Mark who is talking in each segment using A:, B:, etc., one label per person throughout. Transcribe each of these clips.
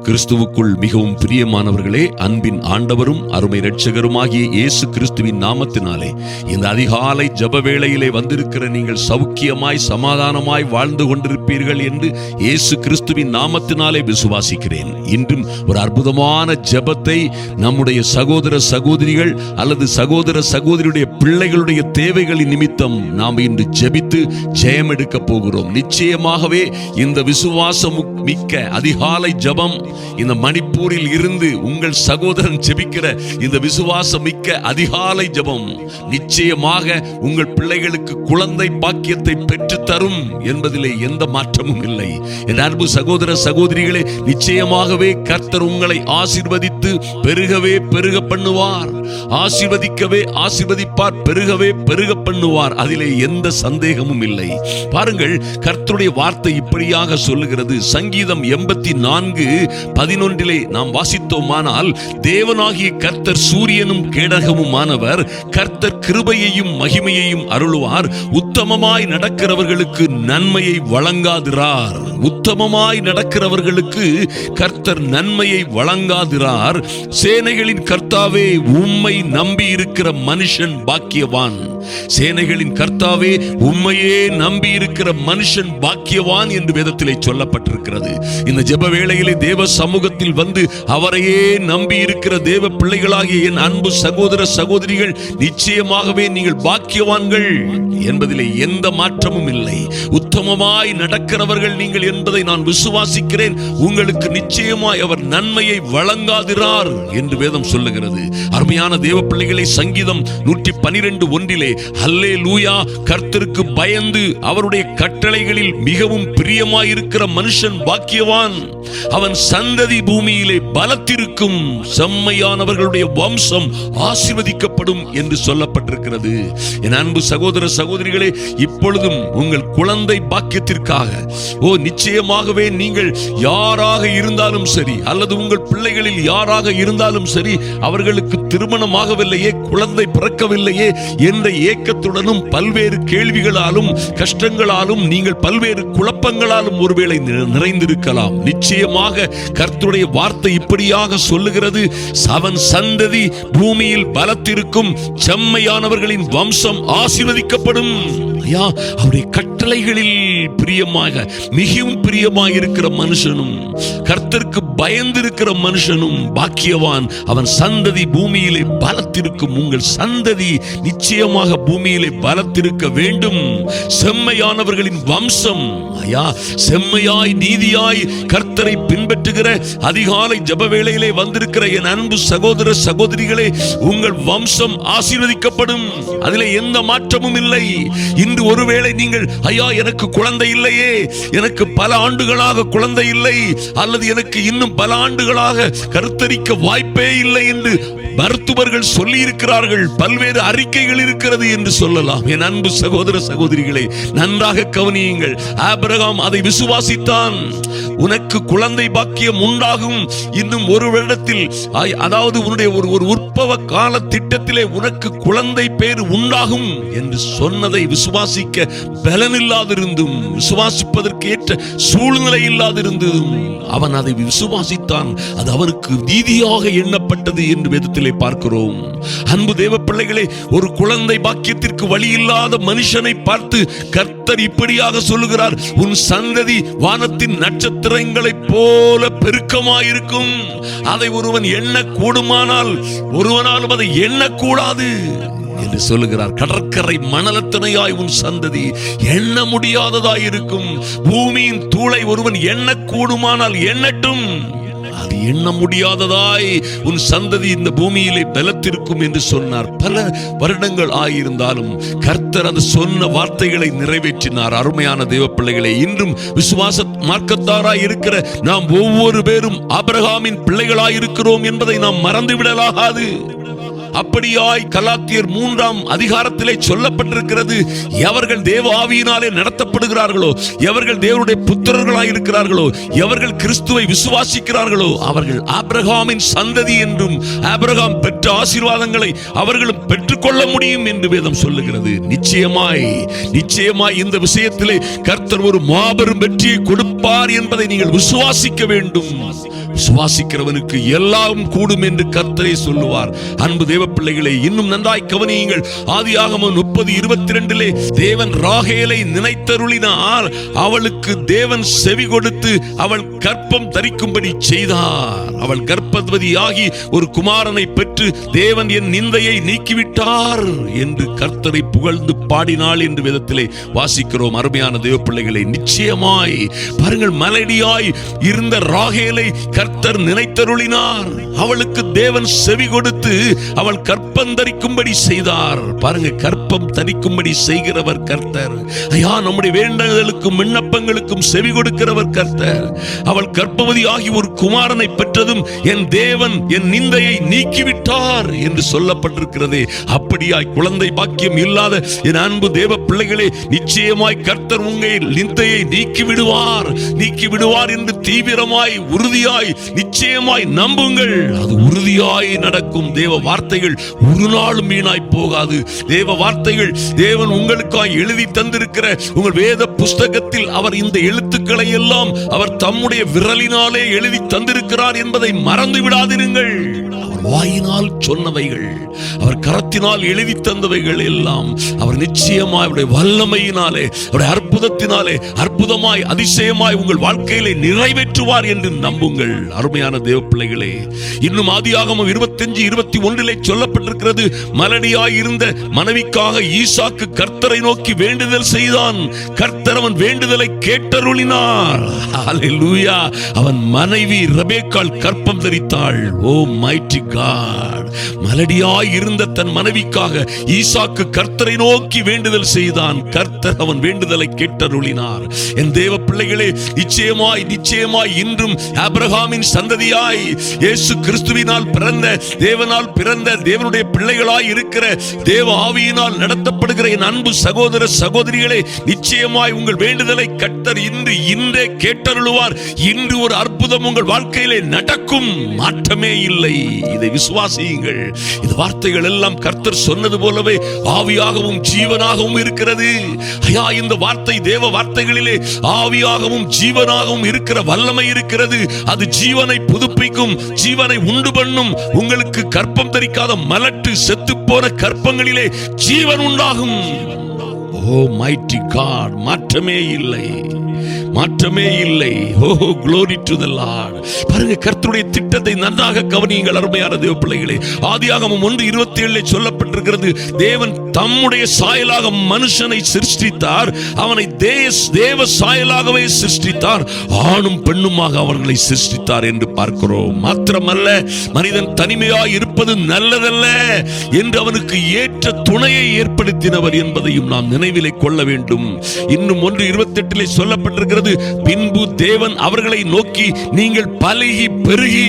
A: கிறிஸ்துவுக்குள் மிகவும் பிரியமானவர்களே, அன்பின் ஆண்டவரும் அருமை இரட்சகருமாகிய இயேசு கிறிஸ்துவின் நாமத்தினாலே இந்த அதிகாலை ஜெப வேளையிலே வந்திருக்கிற நீங்கள் சௌக்கியமாய் சமாதானமாய் வாழ்ந்து கொண்டிருப்பீர்கள் என்று இயேசு கிறிஸ்துவின் நாமத்தினாலே விசுவாசிக்கிறேன். இன்றும் ஒரு அற்புதமான ஜெபத்தை நம்முடைய சகோதர சகோதரிகள் அல்லது சகோதர சகோதரியுடைய பிள்ளைகளுடைய தேவைகளின் நிமித்தம் நாம் இன்று ஜெபித்து ஜெயம் எடுக்க போகிறோம். நிச்சயமாகவே இந்த விசுவாசம் மிக்க அதிகாலை ஜெபம், இந்த மணிப்பூரில் இருந்து உங்கள் சகோதரன் ஜெபிக்கிற இந்த விசுவாசம் மிக்க அதிகாலை ஜெபம் நிச்சயமாக உங்கள் பிள்ளைகளுக்கு குழந்தை பாக்கியத்தை பெற்று தரும் என்பதிலே எந்த மாற்றமும் இல்லை. என் அன்பு சகோதர சகோதரிகளே, நிச்சயமாகவே கர்த்தர் உங்களை ஆசீர்வதித்து பெருகவே பெருக பண்ணுவார். ஆசீர்வதிக்கவே ஆசீர்வதிப்பார், பெருகவே பெருக பண்ணுவார். அதிலே எந்த சந்தேகமும் இல்லை. பாருங்கள், கர்த்தருடைய வார்த்தை இப்படியாக சொல்லுகிறது. சங்கீதம் 84:11 நாம் வாசித்தோமானால், தேவனாகிய கர்த்தர் சூரியனும் கேடகமுமானவர், கர்த்தர் கிருபையையும் மகிமையையும் அருளுவார், உத்தமமாய் நடக்கிறவர்களுக்கு நன்மையை வழங்காதிரார். உத்தமமாய் நடக்கிறவர்களுக்கு கர்த்தர் நன்மையை வழங்காதிரார். சேனைகளின் கர்த்தாவே, உம்மை நம்பி இருக்கிற மனுஷன் பாக்கியவான். சேனைகளின் கர்த்தாவே, உம்மையே நம்பி இருக்கிற மனுஷன் பாக்கியவான் என்று வேதத்திலே சொல்லப்பட்டிருக்கிறது. இந்த ஜெப வேளையிலே தேவ சமூகத்தில் வந்து அவரையே நம்பி இருக்கிற தேவ பிள்ளைகளாகிய என் அன்பு சகோதர சகோதரிகள், நிச்சயமாகவே நீங்கள் பாக்கியவான்கள் என்பதிலே எந்த மாற்றமும் இல்லை. உத்தமமாய் நடக்கிறவர்கள் நீங்கள் என்பதை நான் விசுவாசிக்கிறேன். உங்களுக்கு நிச்சயமாய் அவர் நன்மையை வழங்காதிரார் என்று வேதம் சொல்லுகிறது. அருமையான தேவ பிள்ளைகளை, சங்கீதம் 112:1 அல்லேலூயா, கர்த்தருக்கு பயந்து அவருடைய கட்டளைகளில் மிகவும் பிரியமாயிருக்கிற மனுஷன் பாக்கியவான். அவன் சந்ததி பூமியிலே பலத்திருக்கும், செம்மையானவர்களுடைய வம்சம் ஆசீர்வதிக்கப்படும் என்று சொல்லப்பட்டிருக்கிறது. என் அன்பு சகோதர சகோதரிகளே, இப்பொழுதும் உங்கள் குழந்தை பாக்கியத்திற்காக நிச்சயமாகவே நீங்கள் யாராக இருந்தாலும் சரி, அல்லது உங்கள் பிள்ளைகளில் யாராக இருந்தாலும் சரி, அவர்களுக்கு திருமணமாகவில்லையே, குழந்தை பிறக்கவில்லையே என்ற ஏக்கத்துடனும் பல்வேறு கேள்விகளாலும் கஷ்டங்களாலும் நீங்கள் பல்வேறு குழப்பங்களாலும் ஒருவேளை நிறைந்திருக்கலாம். நிச்சயமாக கர்த்தருடைய வார்த்தை இப்படியாக சொல்லுகிறது. அவன் சந்ததி பூமியில் பலத்திருக்கும், செம்மையானவர்களின் வம்சம் ஆசீர்வதிக்கப்படும். அவருடைய கட்டளைகளில் பிரியமாக மிகவும் பிரியமாக இருக்கிற மனுஷனும் கர்த்தருக்கு பயந்திருக்கிற மனுஷனும் பாக்கியவான். அவன் சந்ததி பூமியிலே பலத்திருக்கும். உங்கள் சந்ததி நிச்சயமாக பூமியிலே பலத்திருக்க வேண்டும். செம்மையானவர்களின் வம்சம், செம்மையாய் நீதியாய் கர்த்தரை பின்பற்றுகிற அதிகாலை ஜெப வேளையிலே வந்திருக்கிற என் அன்பு சகோதர சகோதரிகளே, உங்கள் வம்சம் ஆசீர்வதிக்கப்படும். அதிலே எந்த மாற்றமும் இல்லை. இன்று ஒருவேளை நீங்கள், எனக்கு குழந்தை இல்லையே, எனக்கு பல ஆண்டுகளாக குழந்தை இல்லை, அல்லது எனக்கு இன்னும் பல ஆண்டுகளாக கருத்தரிக்க வாய்ப்பே இல்லை என்று மருத்துவர்கள் சொல்லி இருக்கிறார்கள், பல்வேறு அறிக்கைகள் இருக்கிறது என்று சொல்லலாம். என் அன்பு சகோதர சகோதரிகளை, நன்றாக கவனியுங்கள். ஆபிரகாம் அதை விசுவாசித்தான். உனக்கு குழந்தை பாக்கியம் உண்டாகும், இன்னும் ஒரு வருடத்தில், அதாவது உன்னுடைய ஒரு உற்பவ கால திட்டத்திலே உனக்கு குழந்தை பேர் உண்டாகும் என்று சொன்னதை விசுவாசிக்க பலனில்லாதிருந்தும், விசுவாசிப்பதற்கு ஏற்ற சூழ்நிலை இல்லாதிருந்தும் அவன் அதை விசுவாசித்தான். அது அவனுக்கு நீதியாக எண்ணப்பட்டது என்று வேதத்திலே பார்க்கிறோம். அன்பு தேவ பிள்ளைகளே, ஒரு குழந்தை பாக்கியத்திற்கு வழி இல்லாத மனுஷனை பார்த்து கர்த்தர் இப்படியாக சொல்லுகிறார், உன் சந்ததி வானத்தின் நட்சத்திரங்களை போல பெருக்கமாயிருக்கும். அதை ஒருவன் எண்ண கூடுமானால் ஒருவனாலும் அதை எண்ணக்கூடாது என்று சொல்லுகிறார். கடற்கரை மணலத்தனையாய் உன் சந்ததி எண்ண முடியாததாய் இருக்கும். பூமியின் தூளை ஒருவன் எண்ண கூடுமானால் எண்ணட்டும், அது எண்ண முடியாததாய் உன் சந்ததி இந்த பூமியிலே பலத்திருக்கும் என்று சொன்னார். பல வருடங்கள் ஆயிருந்தாலும் கர்த்தர் அந்த சொன்ன வார்த்தைகளை நிறைவேற்றினார். அருமையான தேவ பிள்ளைகளே, இன்றும் விசுவாச மார்க்கத்தாராய் இருக்கிற நாம் ஒவ்வொரு பேரும் ஆபிரகாமின் பிள்ளைகளாய் இருக்கிறோம் என்பதை நாம் மறந்துவிடலாகாது. அப்படியாய் கலாத்தியர் 3:அதிகாரத்திலே சொல்லப்பட்டிருக்கிறது. எவர்கள் தேவ ஆவியினாலே நடத்தப்படுகிறார்களோ, எவர்கள் தேவனுடைய புத்திரர்களாய் இருக்கிறார்களோ, எவர்கள் கிறிஸ்துவை விசுவாசிக்கிறார்களோ, அவர்கள் ஆபிரகாமின் சந்ததி என்றும் ஆபிரகாம் பெற்ற ஆசீர்வாதங்களை அவர்களும் பெற்றுக்கொள்ள முடியும் என்று வேதம் சொல்லுகிறது. நிச்சயமாய் இந்த விஷயத்திலே கர்த்தர் ஒரு மாபெரும் வெற்றியை கொடுப்பார் என்பதை நீங்கள் விசுவாசிக்க வேண்டும். சுவாசிக்கிறவனுக்கு எல்லாம் கூடும் என்று கர்த்தரே சொல்லுவார். அன்பு தேவ பிள்ளைகளை, இன்னும் நன்றாய் கவனியுங்கள். ஆதியாகமம் 30:22 தேவன் ராகேலை நினைத்தருளினார். அவளுக்கு தேவன் செவி கொடுத்து அவள் கர்ப்பம் தரிக்கும்படி செய்தார். அவள் கர்ப்பவதியாகி ஒரு குமாரனை பெற்று தேவன் என் நிந்தையை நீக்கிவிட்டார் என்று கர்த்தரை புகழ்ந்து பாடினாள் என்று வேதத்திலே வாசிக்கிறோம். அருமையான தேவ பிள்ளைகளை, நிச்சயமாய் பாருங்கள், மலடியாய் இருந்த ராகேலை கர்த்தர் நினைத்தருளினார். அவளுக்கு தேவன் செவி கொடுத்து அவள் கர்ப்பம் தரிக்கும்படி செய்தார். பாருங்க, கர்ப்பம் தரிக்கும்படி செய்கிறவர் கர்த்தர். ஐயா, நம்முடைய வேண்டுதலுக்கும் விண்ணப்பங்களுக்கும் செவி கொடுக்கிறவர் கர்த்தர். அவள் கர்ப்பவதியாகி ஒரு குமாரனை பெற்றதும் என் தேவன் என் நிந்தையை நீக்கிவிட்டார் என்று சொல்லப்பட்டிருக்கிறதே. அப்படியாய் குழந்தை பாக்கியம் இல்லாத என் அன்பு தேவ பிள்ளைகளே, நிச்சயமாய் கர்த்தர் உங்கள் நிந்தையை நீக்கிவிடுவார் என்று தீவிரமாய் உறுதியாய் நிச்சயமாய் நம்புங்கள். அது உறுதியாய் நடக்கும். தேவ வார்த்தைகள் ஒரு நாளும் வீணாய் போகாது. தேவ வார்த்தைகள் தேவன் உங்களுக்காய் எழுதி தந்திருக்கிற உங்கள் வேத புஸ்தகத்தில் அவர் இந்த எழுத்துக்களை எல்லாம் அவர் தம்முடைய விரலினாலே எழுதி தந்திருக்கிறார் என்பதை மறந்து விடாதிருங்கள். அவர் வாயினால் சொன்னவைகள், அவர் கரத்தினால் எழுதி தந்தவைகள் எல்லாம் அவர் நிச்சயமாய் அவருடைய வல்லமையினாலே, அவருடைய அற்புதத்தினாலே அற்புதமாய் அதிசயமாய் உங்கள் வாழ்க்கையிலே நிறைவேற்றுவார் என்று நம்புங்கள். அருமையான தேவ பிள்ளைகளே, இன்னும் ஆதியாகமம் 25:21 சொல்லப்பட்டிருக்கிறது, மலடியாய் இருந்த மனைவிக்காக ஈசாக்கு கர்த்தரை நோக்கி வேண்டுதல் செய்தான். கர்த்தர் அவன் வேண்டுதலை கேட்டருளினார். ஹல்லேலூயா. அவன் மனைவி ரெபெக்காள் கர்ப்பம் தரித்தாள். ஓ மைட்டி காட். மலடியாய் இருந்த தன் மனைவிக்காக ஈசாக்கு கர்த்தரை நோக்கி வேண்டுதல் செய்தான். கர்த்தர் அவன் வேண்டுதலை கேட்டருளினார். என் தேவ பிள்ளைகளே, நிச்சயமாய் இன்றும் ஆபிரகாமின் சந்ததியாய் இயேசு கிறிஸ்துவினால் பிறந்த தேவனுடைய பிள்ளைகளாய் இருக்கிற தேவ ஆவியினால் நடத்தப்படுகிற என் அன்பு சகோதர சகோதரிகளே, நிச்சயமாய் உங்கள் வேண்டுதலை கர்த்தர் இன்றே கேட்டருளுவார். இன்று ஒரு அற்புதம் உங்கள் வாழ்க்கையிலே நடக்கும். மாற்றமே இல்லை. இதை விசுவாசியுங்கள். இந்த வார்த்தைகள் எல்லாம் கர்த்தர் சொன்னது போலவே ஆவியாகவும் ஜீவனாகவும் இருக்கிறது. ஐயா, இந்த வார்த்தை தேவ வார்த்தைகளிலே ஆவியாகவும் ஜீவனாகவும் இருக்கிற வல்லமை இருக்கிறது. அது ஜீவனை புதுப்பிக்கும், ஜீவனை உண்டு பண்ணும். உங்களுக்கு கர்ப்பம் தரிக்காத மலட்டு செத்து போன கர்ப்பங்களிலே ஜீவன் உண்டாகும். Oh mighty God. மாற்றமே இல்லை. ஓ glory to the Lord. பாருங்க, கர்த்தருடைய திட்டத்தை நன்றாக கவனியுங்கள் அருமையான தேவ பிள்ளைகளே. ஆதியாகமம் 1:27 சொல்லப்பட்டிருக்கிறது, தேவன் தம்முடைய சாயலாக மனுஷனை சிருஷ்டித்தார். அவனை தேவ சாயலாகவே சிருஷ்டித்தார். ஆணும் பெண்ணுமாக அவர்களை சிருஷ்டித்தார் என்று பார்க்கிறோம். மாத்திரமல்ல, மனிதன் தனிமையாய் இருப்பது நல்லதல்ல என்று அவனுக்கு ஏற்ற துணையை ஏற்படுத்தினவர் என்பதையும் நாம் நினைவிலே கொள்ள வேண்டும். இன்னும் 1:28 சொல்லப்பட்டிருக்கிறது, பின்பு தேவன் அவர்களை நோக்கி, நீங்கள் பலுகி பெருகி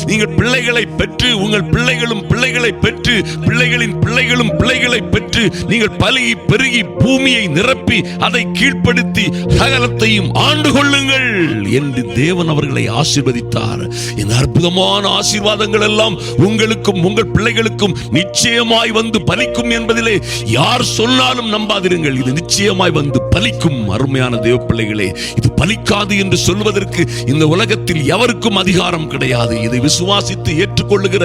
A: நீங்கள் பிள்ளைகளை பெற்று உங்கள் பிள்ளைகளும் பிள்ளைகளை பெற்று பிள்ளைகளின் பிள்ளைகளும் பிள்ளைகளை பெற்று நீங்கள் பலுகி பெருகி பூமியை நிரப்பி அதை கீழ்ப்படுத்தி சகலத்தையும் ஆண்டு கொள்ளுங்கள் என்று தேவன் அவர்களை ஆசீர்வதித்தார். இந்த அற்புதமான ஆசீர்வாதங்கள் எல்லாம் உங்களுக்கும் உங்கள் பிள்ளைகளுக்கும் நிச்சயமாய் வந்து பலிக்கும் என்பதிலே யார் சொன்னாலும் நம்பாதிருங்கள். இது நிச்சயமாய் வந்து பலிக்கும். அருமையான தேவ பிள்ளைகளே, இது பலிக்காது என்று சொல்வதற்கு இந்த உலகத்தில் எவருக்கும் அதிகாரம் கிடையாது. இதை விசுவாசித்து ஏற்றுக்கொள்ளுகிற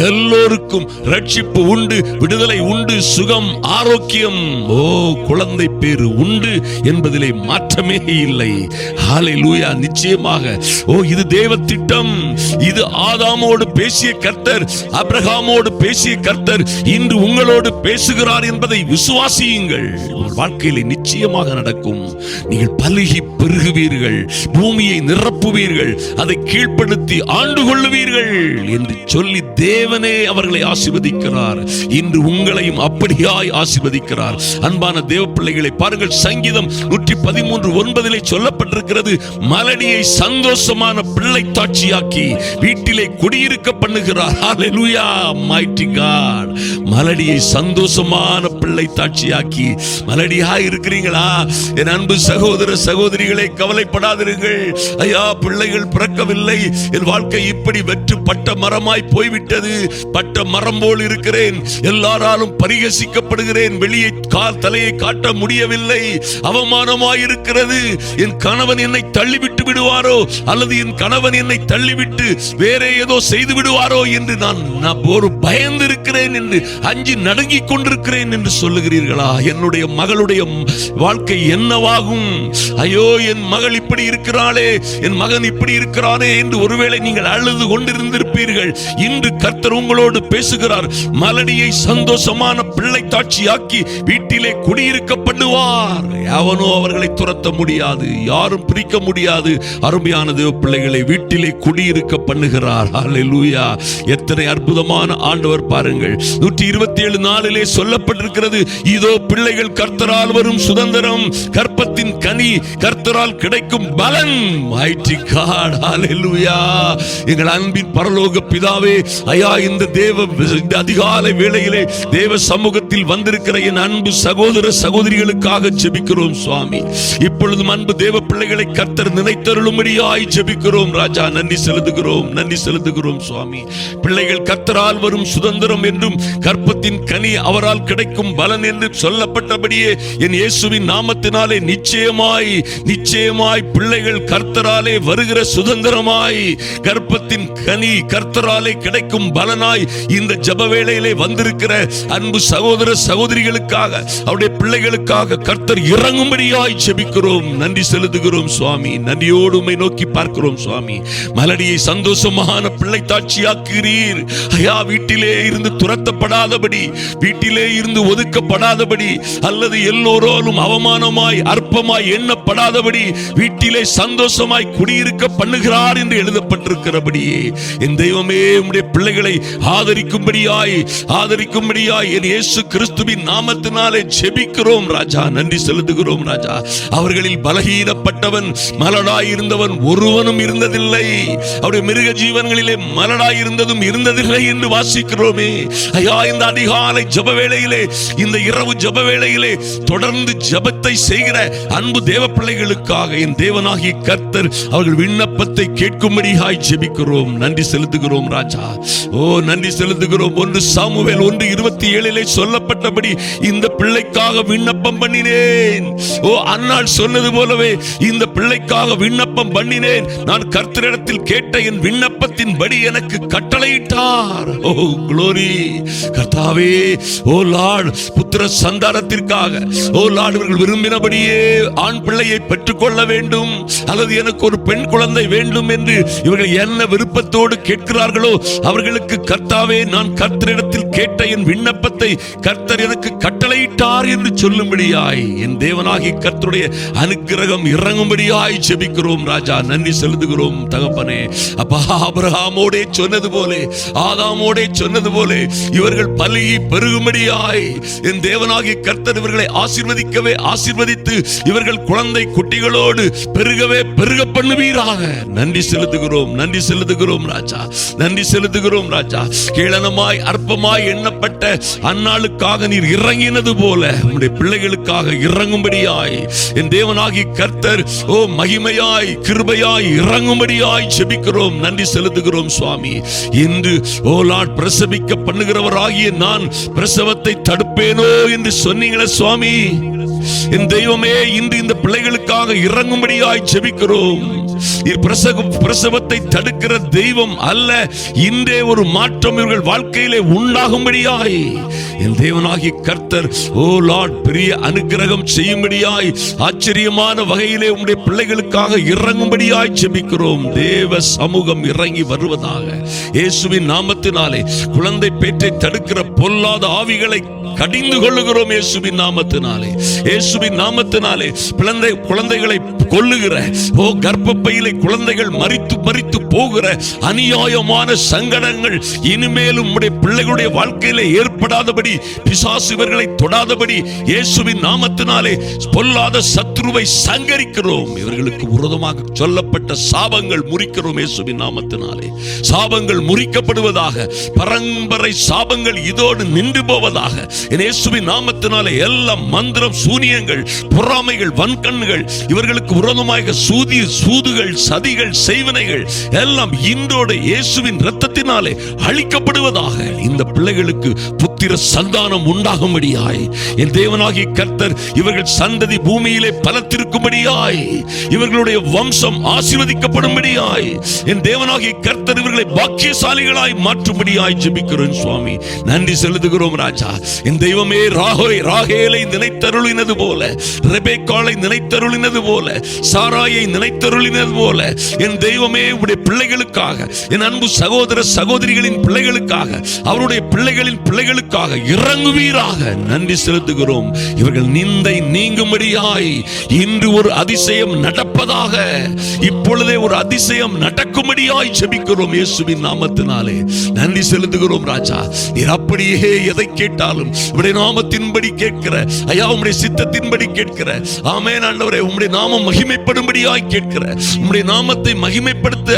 A: எல்லோருக்கும் ரட்சிப்பு உண்டு, விடுதலை உண்டு, சுகம், ஆரோக்கியம், குழந்தை பேரு உண்டு என்பதிலே மாற்றமே இல்லை. ஹல்லேலூயா. நிச்சயமாக இது தேவ திட்டம். இது ஆதாமோடு பேசிய கர்த்தர், ஆபிரகாமோடு பேசிய கர்த்தர் இன்று உங்களோடு பேசுகிறார் என்பதை விசுவாசியுங்கள். வாழ்க்கையிலே நிச்சயமாக நடக்கும். நீங்கள் பலுகி பெருகுவீர்கள், பூமியை நிரப்புவீர்கள், அதை கீழ்ப்படுத்தி ஆண்டு கொள்ளுவீர்கள் என்று சொல்லி தேவனே அவர்களை ஆசீர்வதிக்கிறார். இன்று உங்களையும் அப்படியாய் ஆசீர்வதிக்கிறார். அன்பான தேவ பிள்ளைகளை பாருங்கள், சங்கீதம் 113:9 சொல்லப்பட்டிருக்கிறது, மலடியை சந்தோஷமான பிள்ளை தாட்சியாக்கி வீட்டிலே குடியிருக்க பண்ணுகிறார். ஹல்லேலூயா. Mighty God. மலடியை சந்தோஷமான பிள்ளை தாட்சியாக்கி. மலடியாய் இருக்கிறீங்களா என் அன்பு சகோதர சகோதரிகளை? கவலைப்படாதிருங்கள். ஐயா, பிள்ளைகள் பிறக்கவில்லை, என் வாழ்க்கை இப்படி வெற்று பட்ட மரமாய் போய்விட்டது, பட்ட மரம் போல் இருக்கிறேன், எல்லாராலும் பரிகசிக்கப்பட்ட அவமானப்படுகிறேன், வெளியே தலையை காட்ட முடியவில்லை, அவமானமாயிருக்கிறது, என் கணவன் என்னை தள்ளிவிட்டு விடுவாரோ, அல்லது என் கணவன் என்னை தள்ளிவிட்டு வேற ஏதோ செய்து விடுவாரோ என்று நான் ஒரு பயந்து இருக்கிறேன் என்று அஞ்சி நடுங்கிக் கொண்டிருக்கிறேன் என்று சொல்லுகிறீர்களா? என்னுடைய மகளுடைய வாழ்க்கை என்னவாகும்? ஐயோ, என் மகள் இப்படி இருக்கிறாளே, என் மகன் இப்படி இருக்கிறானே என்று ஒருவேளை நீங்கள் அழுது கொண்டிருந்திருப்பீர்கள். இன்று கர்த்தர் உங்களோடு பேசுகிறார். மலடியை சந்தோஷமான பிள்ளை தாட்சியாக்கி வீட்டிலே குடியிருக்க பண்ணுவார். எவனோ அவர்களை துரத்த முடியாது, யாரும் பிரிக்க முடியாது. அருமையான தேவ பிள்ளைகளை வீட்டிலே குடியிருக்க பண்ணுகிறார். ஹல்லேலூயா! எத்தனை அற்புதமான ஆண்டவர் பாருங்கள். 127:4 சொல்லப்பட்டிருக்கிறது, இதோ பிள்ளைகள் கர்த்தரால் வரும் சுதந்திரம், கற்பத்தின் கனி கர்த்தரால் கிடைக்கும் பலன். Mighty God, ஹல்லேலூயா! எங்கள் அன்பின் பரலோக பிதாவே, ஐயா, இந்த அதிகாலை வேளையிலே தேவ சமூகத்தில் வந்திருக்கிற என் அன்பு சகோதர சகோதரிகளுக்காக ஜெபிக்கிறோம் சுவாமி. இப்பொழுதும் அன்பு தேவ பிள்ளைகளை கர்த்தர் நினைத்தருளும்படியாய் ஜெபிக்கிறோம் ராஜா. நன்றி செலுத்துகிறோம், நன்றி செலுத்துகிறோம் சுவாமி. பிள்ளைகள் கர்த்தரால் வரும் சுதந்திரம் என்றும் கற்பத்தின் கனி அவரால் கிடைக்கும் பலன் என்று சொல்லப்பட்டபடியே என் இயேசுவின் நாமத்தினாலே நிச்சயமாய் நிச்சயமாய் பிள்ளைகள் கர்த்தராலே வருகிற சுதந்திரமாய், கற்பத்தின் கனி கர்த்தராலே கிடைக்கும் பலனாய் இந்த ஜெப வேளையிலே வந்திருக்கிற அன்பு சகோதர சகோதரிகளுக்காக, அவருடைய பிள்ளைகளுக்காக கர்த்தர் இறங்கும்படியாய் ஜெபிக்கிறோம். நன்றி செலுத்துகிறோம் சுவாமி. நன்றியோடு உம்மை நோக்கி பார்க்கிறோம் சுவாமி. மலடியை சந்தோஷமான பிள்ளை தாட்சியாக்குகிறீர் ஐயா. வீட்டிலே இருந்து துரத்தப்படாதபடி, வீட்டிலே இருந்து ஒதுக்கப்படாதபடி, அல்லது எல்லோராலும் அவமானமாய் அற்பமாய் எண்ணப்படாதபடி வீட்டிலே சந்தோஷமாய் குடியிருக்க பண்ணுகிறார் என்று எழுதப்பட்டிருக்கிறபடியே என் தெய்வமே, உம்முடைய பிள்ளைகளை ஆதரிக்கும்படியாய் என் இயேசு கிறிஸ்துவின் நாமத்தினாலே ஜெபிக்கிறோம் ராஜா. நன்றி செலுத்துகிறோம் ராஜா. அவர்களில் பலகீனப்பட்டவன் மலடாய் இருந்தவன் ஒருவனும் இருந்ததில்லை, அவருடைய மிருக ஜீவன்களிலே மலடாய் இருந்ததும் இருந்ததில்லை என்று வாசிக்கிறோமே ஐயா. இந்த அதிகாலை ஜெப வேளையிலே, இந்த இரவு ஜெப வேளையிலே தொடர்ந்து ஜெபத்தை செய்கிற அன்பு தேவ பிள்ளைகளுக்காக என் தேவனாகிய கர்த்தர் அவர்கள் விண்ணப்பத்தை கேட்கும்படியாய் ஜெபிக்கிறோம். நன்றி செலுத்துகிறோம் ராஜா. ஓ, நன்றி செலுத்துகிறோம். 1 சாமுவேல் 1:27 சொல்லப்பட்டபடி இந்த பிள்ளைக்காக விண்ணப்பம் பண்ணினேன். ஓ, அன்னாள் சொன்னது போலவே இந்த பிள்ளைக்காக விண்ணப்பம் பண்ணினேன். நான் கர்த்தரிடத்தில் கேட்ட என் விண்ணப்பத்தின் படி எனக்கு கட்டளையிட்டார். ஓ glory கர்த்தாவே. ஓ லார்ட், புத்திர சந்தானத்திற்காக ஓ லார்ட், இவர்கள் விரும்பினபடியே ஆண் பிள்ளையை பெற்றுக்கொள்ள வேண்டும், அல்லது எனக்கு ஒரு பெண் குழந்தை வேண்டும் என்று இவர்கள் என்ன விருப்பத்தோடு கேட்கிறார்களோ அவர்களுக்கு கர்த்தாவே, நான் கர்த்தரிடத்தில் கேட்ட என் விண்ணப்பத்தை கர்த்தர் எனக்கு கட்டளையிட்டார் என்று சொல்லும்படியாய் என் தேவனாகிய கர்த்தருடைய அனுக்கிரகம் இறங்கும்படியாய் ஜெபிக்கிறோம் ராஜா. நன்றி செலுத்துகிறோம் தகப்பனே. அப்பா, ஆபிரகாமோடே சொன்னது போலே, ஆதாமோடே சொன்னது போலே இவர்கள் பலுகி பெருகும்படியாய் என் தேவனாகிய கர்த்தர் இவர்களை ஆசீர்வதிக்கவே ஆசீர்வதித்து இவர்கள் குழந்தை குட்டிகளோடு பெருகவே பெருக பண்ணுவீராக. நன்றி செலுத்துகிறோம், நன்றி செலுத்துகிறோம் ராஜா. நன்றி செலுத்துகிறோம் ராஜா. கீழனமாய் அற்பமாய் எண்ணப்பட்ட அந்நாளுக்காக நீர் இறங்கினது போல உம்முடைய பிள்ளைகளுக்காக இறங்கும்படியாய் என் தேவனாகிய கர்த்தர் ஓ மகிமையாய் கிருபையாய் இறங்கும்படியாய் ஜெபிக்கிறோம். நன்றி செலுத்துகிறோம் சுவாமி. இன்று ஓ லார்ட், பிரசவிக்க பண்ணுகிறவராகிய நான் பிரசவத்தை தடுப்பேனோ என்று சொன்னீங்களே சுவாமி. என் தெய்வமே, இன்று இந்த பிள்ளைகளுக்காக இறங்கும்படியாய் ஜெபிக்கிறோம். பிரசவத்தை தடுக்கிற தெய்வம் அல்ல, இன்றே ஒரு மாற்றம் இவர்கள் வாழ்க்கையிலே உண்டாகும்படியாய் என் தேவனாகிய கர்த்தர் ஓ லார்ட் பெரிய அனுக்கிரகம் செய்யும்படியாய் ஆச்சரியமான வகையிலே உம்முடைய பிள்ளைகளுக்காக இறங்கும்படியாய் ஜெபிக்கிறோம். தேவ சமூகம் இறங்கி வருவதாக இயேசுவின் நாமத்தினாலே. குழந்தை பேற்றை தடுக்கிற பொல்லாத ஆவிகளை கடிந்து கொள்ளுகிறோம் இயேசுவின் நாமத்தினாலே. இயேசுவின் நாமத்தினாலே குழந்தைகளை கொல்லுகிற ஓ கர்ப்பப்பையிலே குழந்தைகள் மரித்து மரித்து போகிற அநியாயமான சங்கடங்கள் இனிமேலும் உம்முடைய பிள்ளைகளுடைய வாழ்க்கையிலே ஏற்படாதபடி, பிசாசு இவர்களை தொடாதபடி இயேசுவின் நாமத்தினாலே பொல்லாத சத்ருவை சங்கரிக்கிறோம். இவர்களுக்கு விரோதமாக சொல்லப்பட்ட சாபங்கள் முறிக்கிறோம் இயேசுவின் நாமத்தினாலே. சாபங்கள் முறிக்கப்படுவதாக, பரம்பரை சாபங்கள் இதோடு நின்று போவதாக இயேசுவின் நாமத்தினாலே. எல்லாம் மந்திரம், சூனியங்கள், பொறாமைகள், வன்கண்கள், இவர்களுக்கு விரோதமாக சூதுகள், சதிகள், செய்வனைகள் எல்லாம் இன்றோடு இயேசுவின் இரத்தத்தினாலே அழிக்கப்படுவதாக. இந்த பிள்ளைகளுக்கு புத்திர சந்தானம் உண்டாகும்படியாய், என் தேவனாகிய கர்த்தர் இவர்கள் சந்ததி பூமியிலே பலத்திருக்கும்படியாய், இவர்களுடைய வம்சம் ஆசீர்வதிக்கப்படும்படியாய், என் தேவனாகிய கர்த்தர் இவர்களை பாக்கியசாலிகளாய் மாற்றும்படியாய் ஜெபிக்கிறோம் சுவாமி. நன்றி செலுத்துகிறோம் ராஜா. என் தெய்வமே, ராகேலை நினைத்தருளினது போல, ரெபெக்காளை நினைத்தருளினது போல, சாராயை நினைத்தருளினது போல, என் தெய்வமே உடைய பிள்ளைகளுக்காக, என் அன்பு சகோதர சகோதரிகளின் பிள்ளைகளுக்காக, அவருடைய பிள்ளைகளின் பிள்ளைகளுக்காக இறங்குவீராக. நன்றி செலுத்துகிறோம். இவர்கள் நிந்தை நீங்கும்படியாய் இன்று ஒரு அதிசயம் நடப்பதாக, இப்பொழுதே ஒரு அதிசயம் நடக்கும்படியாய் ஜெபிக்கிறோம் இயேசுவின் நாமத்தினாலே. நன்றி செலுத்துகிறோம் ராஜா. நீர் அப்படியே எதை கேட்டாலும் உம்முடைய நாமத்தின்படி கேட்கிற ஐயா, உம்முடைய சித்தத்தின்படி கேட்கிற, ஆமென் ஆண்டவரே, உம்முடைய நாமம் மகிமைப்படும்படியாய் கேட்கிற, உம்முடைய நாமத்தை மகிமைப்படுத்த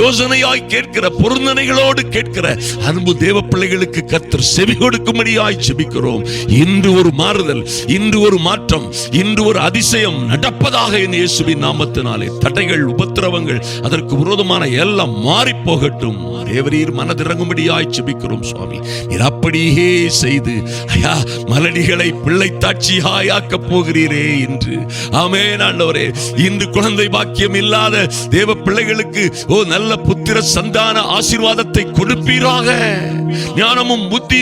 A: யோசனையாய் கேட்கிற, பொருந்தனைகளோடு கேட்கிற அன்பு தேவ பிள்ளைகளுக்கு கர்த்தர் செவி கொடுக்கும்படியாய் ஜெபிக்கிறோம். இன்று ஒரு மாறுதல், இன்று ஒரு மாற்றம், இன்று ஒரு அதிசயம் நடப்பதாக என் இயேசுவின் நாமத்தினாலே. தடைகள், உபத்திரவங்கள், அதற்கு விரோதமான எல்லாம் மாறி போகட்டும். தேவரீர் மனதிறங்கும்படியாய் ஜெபிக்கிறோம் சுவாமி. நீர் அப்படியே செய்து ஐயா மலடிகளை பிள்ளைத்தாட்சியாய் ஆக்கப் போகிறீரே என்று. ஆமென் ஆண்டவரே. இன்று குழந்தை பாக்கியம் இல்லாத தேவ பிள்ளைகளுக்கு நல்ல புத்திர சந்தான ஆசீர்வாதத்தை கொடுப்பீராக. ஞானமும் புத்தி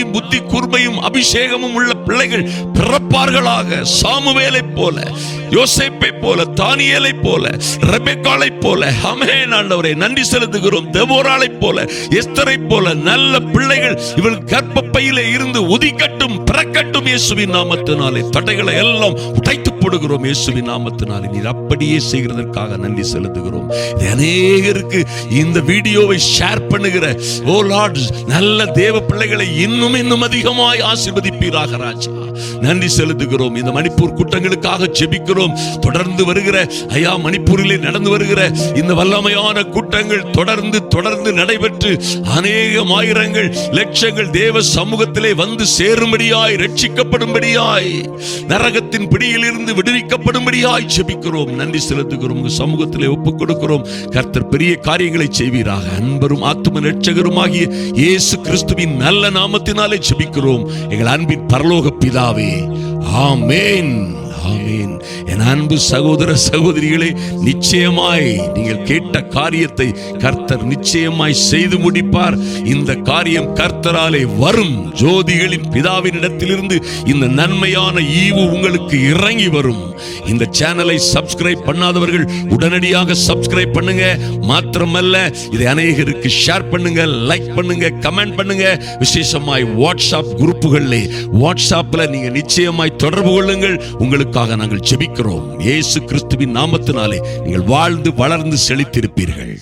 A: கூர்மையும் அபிஷேகமும் உள்ள பிள்ளைகள் பிறப்பார்களாக. சாமுவேலை போல, யோசேப்பை போல, தானியேலை போல, ரெபெக்காளை போல. ஆமென் ஆண்டவரே, நன்றி செலுத்துகிறோம். தெபோராளை போல, எஸ்தரை போல நல்ல பிள்ளைகள் இவள் கர்ப்பப்பையிலே இருந்து உதிக்கட்டும், பிறக்கட்டும் இயேசுவின் நாமத்தினாலே. தடைகளை எல்லாம் உடைத்து போடுகிறோம் இயேசுவின் நாமத்தினாலே. நீர் அப்படியே செய்கிறதற்காக நன்றி செலுத்துகிறோம். அநேகருக்கு இந்த வீடியோவை ஷேர் பண்ணுகிற ஓ லார்ட், நல்ல தேவ பிள்ளைகளை இன்னும் இன்னும் அதிகமாய் ஆசீர்வதிப்பீராக ராஜா. நன்றி செலுத்துகிறோம். இந்த மணிப்பூர் கூட்டங்களுக்காக ஜெபிக்கிறோம். தொடர்ந்து வருகிற ஐயா, மணிப்பூரிலே நடந்து வருகிற இந்த வல்லமையான கூட்டங்கள் தொடர்ந்து நடைபெற்று அநேகம் ஆயிரங்கள் லட்சங்கள் தேவ சமூகத்திலே வந்து சேரும்படியாய், ரட்சிக்கப்படும்படியாய், நரகத்தின் பிடியில் இருந்து விடுவிக்கப்படும்படியாய் ஜெபிக்கிறோம். நன்றி செலுத்துகிறோம். உங்க சமூகத்திலே ஒப்புக் கொடுக்கிறோம். கர்த்தர் பெரிய காரியங்களை செய்வீராக. அன்பரும் ஆத்தும ரட்சகருமாகிய இயேசு கிறிஸ்துவின் நல்ல நாமத்தினாலே ஜெபிக்கிறோம் எங்கள் அன்பின் பரலோக பிதாவே. ஆமென், ஆமென். என் அன்பு சகோதர சகோதரிகளே, நிச்சயமாய் நீங்கள் கேட்ட காரியத்தை கர்த்தர் நிச்சயமாய் செய்து முடிப்பார். இந்த காரியம் கர்த்தராலே வரும். ஜோதிகளின் பிதாவின் இடத்திலிருந்து இந்த நன்மையான ஈவு உங்களுக்கு இறங்கி வரும். இந்த சேனலை சப்ஸ்கிரைப் பண்ணாதவர்கள் உடனடியாக சப்ஸ்கிரைப் பண்ணுங்க. மாத்திரமல்ல, இதை அநேகருக்கு ஷேர் பண்ணுங்க, லைக் பண்ணுங்க, கமெண்ட் பண்ணுங்க. விசேஷமாய் வாட்ஸ்அப் குரூப்புகளிலே, வாட்ஸ்அப்ல நீங்க நிச்சயமாய் தொடர்பு கொள்ளுங்கள். உங்களுக்காக நாங்கள் ஜெபிக்கிறோம். இயேசு கிறிஸ்துவின் நாமத்தினாலே நீங்கள் வாழ்ந்து வளர்ந்து செழித்திருப்பீர்கள்.